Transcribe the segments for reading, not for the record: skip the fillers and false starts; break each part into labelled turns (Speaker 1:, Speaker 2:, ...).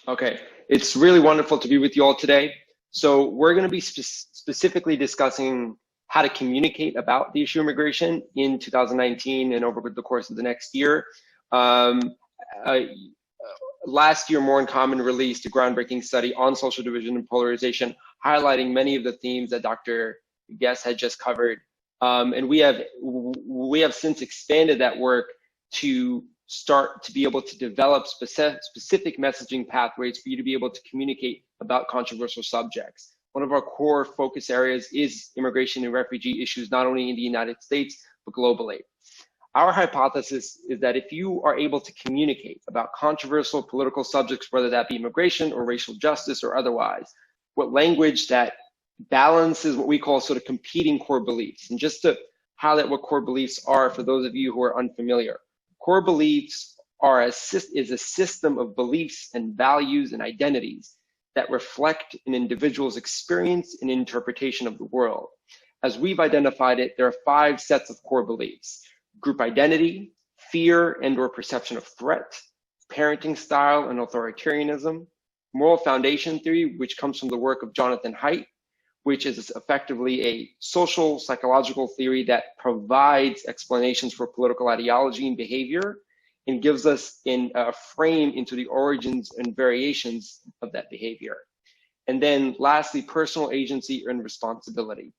Speaker 1: Okay, it's really wonderful to be with you all today. So we're going to be specifically discussing how to communicate about the issue of immigration in 2019 and over the course of the next year. Um, uh, Last year, More in Common released a groundbreaking study on social division and polarization, highlighting many of the themes that Dr. Guest had just covered. And we have since expanded that work to start to be able to develop specific messaging pathways for you to be able to communicate about controversial subjects. One of our core focus areas is immigration and refugee issues, not only in the United States, but globally. Our hypothesis is that if you are able to communicate about controversial political subjects, whether that be immigration or racial justice or otherwise, what language that balances what we call sort of competing core beliefs. And just to highlight what core beliefs are for those of you who are unfamiliar, core beliefs is a system of beliefs and values and identities that reflect an individual's experience and interpretation of the world. As we've identified it, there are 5 sets of core beliefs: group identity, fear and or perception of threat, parenting style and authoritarianism, moral foundation theory, which comes from the work of Jonathan Haidt, which is effectively a social psychological theory that provides explanations for political ideology and behavior and gives us a frame into the origins and variations of that behavior. And then lastly, personal agency and responsibility.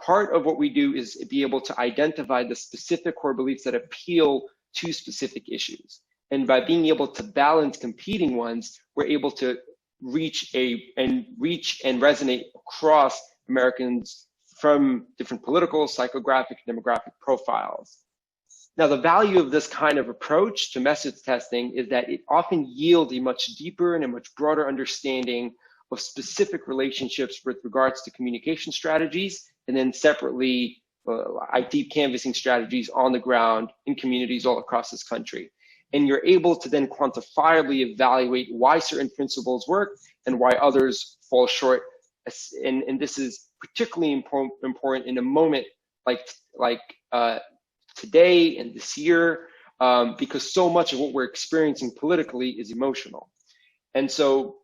Speaker 1: Part of what we do is be able to identify the specific core beliefs that appeal to specific issues. And by being able to balance competing ones, we're able to reach and resonate across Americans from different political, psychographic, and demographic profiles. Now, the value of this kind of approach to message testing is that it often yields a much deeper and a much broader understanding of specific relationships with regards to communication strategies, and then separately, deep canvassing strategies on the ground in communities all across this country. And you're able to then quantifiably evaluate why certain principles work and why others fall short. And this is particularly important in a moment like today and this year, because so much of what we're experiencing politically is emotional. And so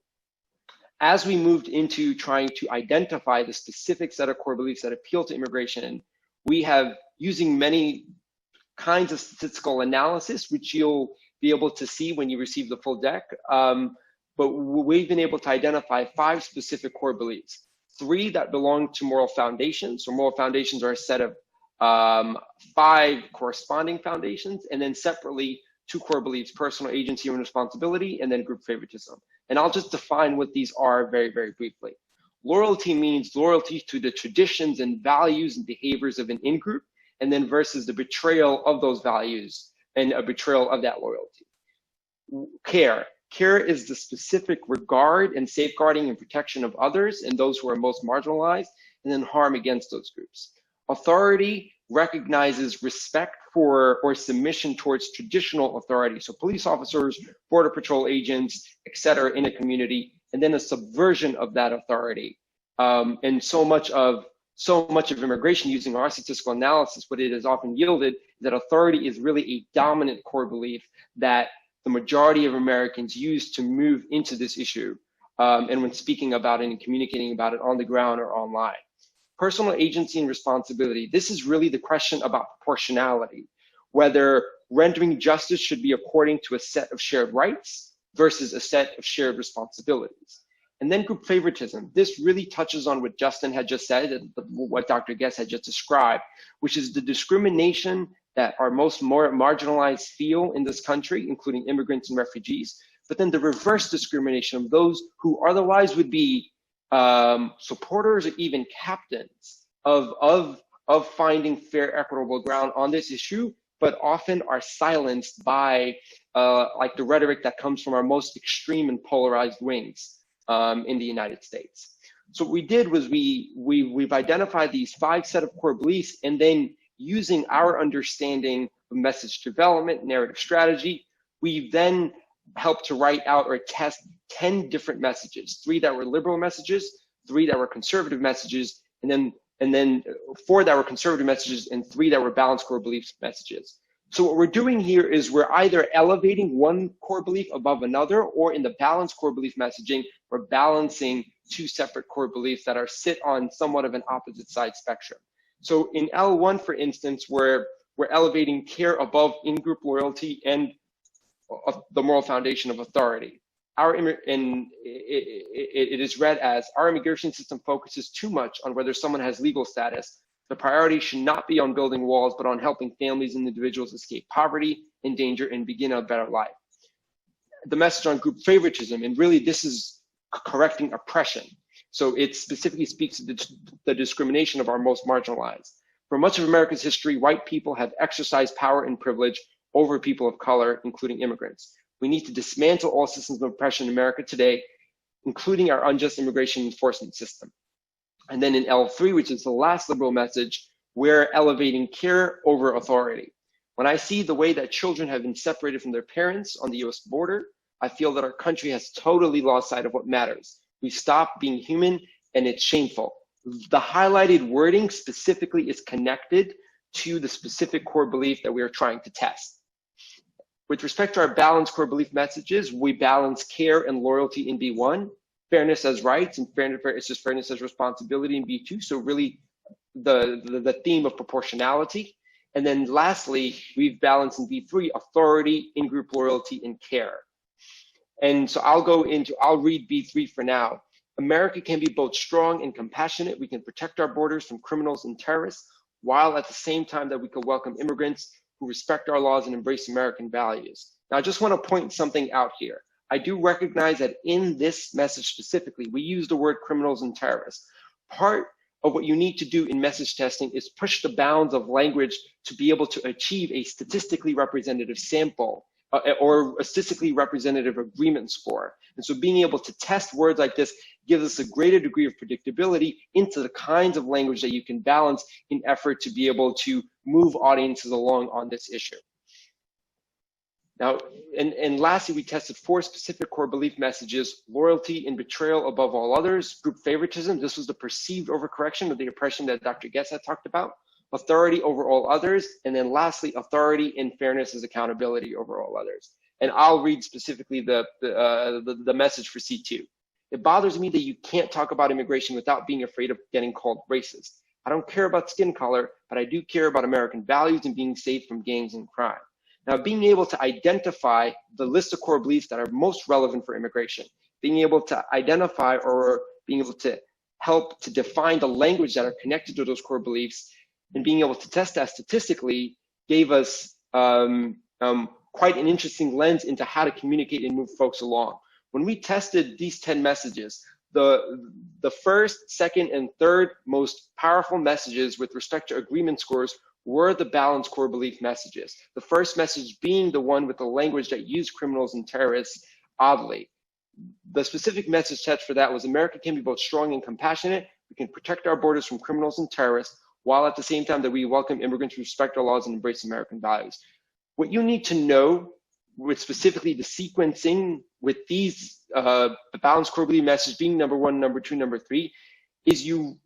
Speaker 1: as we moved into trying to identify the specific set of core beliefs that appeal to immigration, we have, using many kinds of statistical analysis, which you'll be able to see when you receive the full deck, but we've been able to identify 5 specific core beliefs, 3 that belong to moral foundations. So moral foundations are a set of 5 corresponding foundations, and then separately 2 core beliefs: personal agency and responsibility, and then group favoritism. And I'll just define what these are very, very briefly. Loyalty means loyalty to the traditions and values and behaviors of an in-group, and then versus the betrayal of those values and a betrayal of that loyalty. Care is the specific regard and safeguarding and protection of others and those who are most marginalized, and then harm against those groups. Authority recognizes respect for or submission towards traditional authority, so police officers, border patrol agents, etc., in a community, and then a subversion of that authority. And so much of immigration, using our statistical analysis, what it has often yielded is that authority is really a dominant core belief that the majority of Americans use to move into this issue, and when speaking about it and communicating about it on the ground or online. Personal agency and responsibility. This is really the question about proportionality, whether rendering justice should be according to a set of shared rights versus a set of shared responsibilities. And then group favoritism. This really touches on what Justin had just said, and what Dr. Guest had just described, which is the discrimination that our most marginalized feel in this country, including immigrants and refugees, but then the reverse discrimination of those who otherwise would be supporters or even captains of finding fair, equitable ground on this issue, but often are silenced by like the rhetoric that comes from our most extreme and polarized wings in the United States. So what we did was we've identified these 5 set of core beliefs, and then using our understanding of message development, narrative strategy, we then helped to write out or test 10 different messages, 3 that were liberal messages, 3 that were conservative messages, and then 4 that were conservative messages, and 3 that were balanced core beliefs messages. So what we're doing here is we're either elevating one core belief above another, or in the balanced core belief messaging, we're balancing two separate core beliefs that are sit on somewhat of an opposite side spectrum. So in L1, for instance, we're elevating care above in-group loyalty and the moral foundation of authority. It is read as, our immigration system focuses too much on whether someone has legal status. The priority should not be on building walls, but on helping families and individuals escape poverty and danger and begin a better life. The message on group favoritism, and really this is correcting oppression. So it specifically speaks to the discrimination of our most marginalized. For much of America's history, white people have exercised power and privilege over people of color, including immigrants. We need to dismantle all systems of oppression in America today, including our unjust immigration enforcement system. And then in L3, which is the last liberal message, we're elevating care over authority. When I see the way that children have been separated from their parents on the US border, I feel that our country has totally lost sight of what matters. We stopped being human, and it's shameful. The highlighted wording specifically is connected to the specific core belief that we are trying to test. With respect to our balanced core belief messages, we balance care and loyalty in B1, fairness as rights, and fairness as responsibility in B2. So really the theme of proportionality. And then lastly, we've balanced in B3, authority, in-group loyalty, and care. And so I'll read B3 for now. America can be both strong and compassionate. We can protect our borders from criminals and terrorists, while at the same time that we can welcome immigrants who respect our laws and embrace American values. Now, I just want to point something out here. I do recognize that in this message specifically, we use the word criminals and terrorists. Part of what you need to do in message testing is push the bounds of language to be able to achieve a statistically representative sample or a statistically representative agreement score. And so being able to test words like this gives us a greater degree of predictability into the kinds of language that you can balance in effort to be able to move audiences along on this issue. Now, and lastly, we tested 4 specific core belief messages: loyalty and betrayal above all others, group favoritism, this was the perceived overcorrection of the oppression that Dr. Guess had talked about, authority over all others, and then lastly, authority and fairness as accountability over all others. And I'll read specifically the message for C2. It bothers me that you can't talk about immigration without being afraid of getting called racist. I don't care about skin color, but I do care about American values and being safe from gangs and crime. Now, being able to identify the list of core beliefs that are most relevant for immigration, being able to identify or being able to help to define the language that are connected to those core beliefs, and being able to test that statistically gave us quite an interesting lens into how to communicate and move folks along. When we tested these 10 messages, the first, second, and third most powerful messages with respect to agreement scores were the balanced core belief messages. The first message being the one with the language that used criminals and terrorists oddly. The specific message test for that was, America can be both strong and compassionate. We can protect our borders from criminals and terrorists, while at the same time that we welcome immigrants who respect our laws and embrace American values. What you need to know with specifically the sequencing with these, the balanced core belief message being number 1, number 2, number 3, is you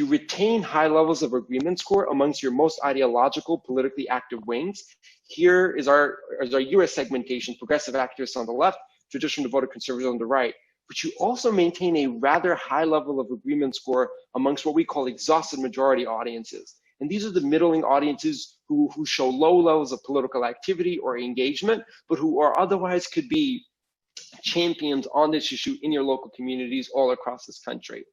Speaker 1: retain high levels of agreement score amongst your most ideological, politically active wings. Here is our US segmentation: progressive activists on the left, traditional devoted conservatives on the right. But you also maintain a rather high level of agreement score amongst what we call exhausted majority audiences. And these are the middling audiences who show low levels of political activity or engagement, but who are otherwise could be champions on this issue in your local communities all across this country.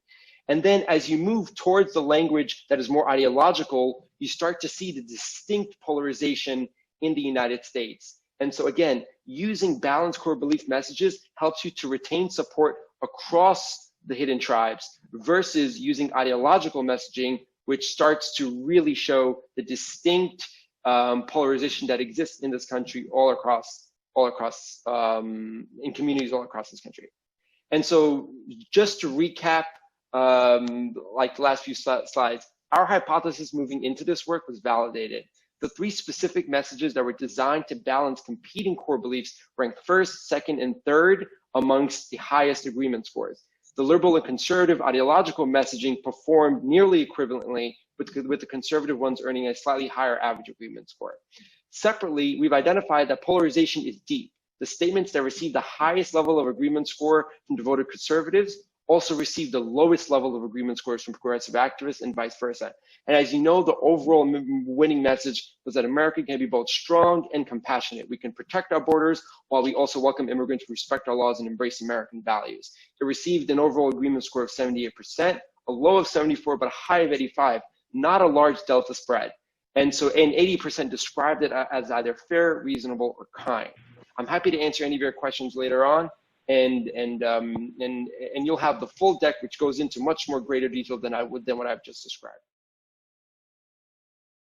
Speaker 1: And then as you move towards the language that is more ideological, you start to see the distinct polarization in the United States. And so again, using balanced core belief messages helps you to retain support across the hidden tribes versus using ideological messaging, which starts to really show the distinct polarization that exists in this country all across in communities all across this country. And so just to recap, like the last few slides, our hypothesis moving into this work was validated. The 3 specific messages that were designed to balance competing core beliefs ranked 1st, 2nd, and 3rd amongst the highest agreement scores. The liberal and conservative ideological messaging performed nearly equivalently, with the conservative ones earning a slightly higher average agreement score. Separately, we've identified that polarization is deep. The statements that receive the highest level of agreement score from devoted conservatives also received the lowest level of agreement scores from progressive activists and vice versa. And as you know, the overall winning message was that America can be both strong and compassionate. We can protect our borders while we also welcome immigrants who respect our laws and embrace American values. It received an overall agreement score of 78%, a low of 74, but a high of 85, not a large delta spread. And 80% described it as either fair, reasonable, or kind. I'm happy to answer any of your questions later on. And you'll have the full deck, which goes into much more greater detail than what I've just described.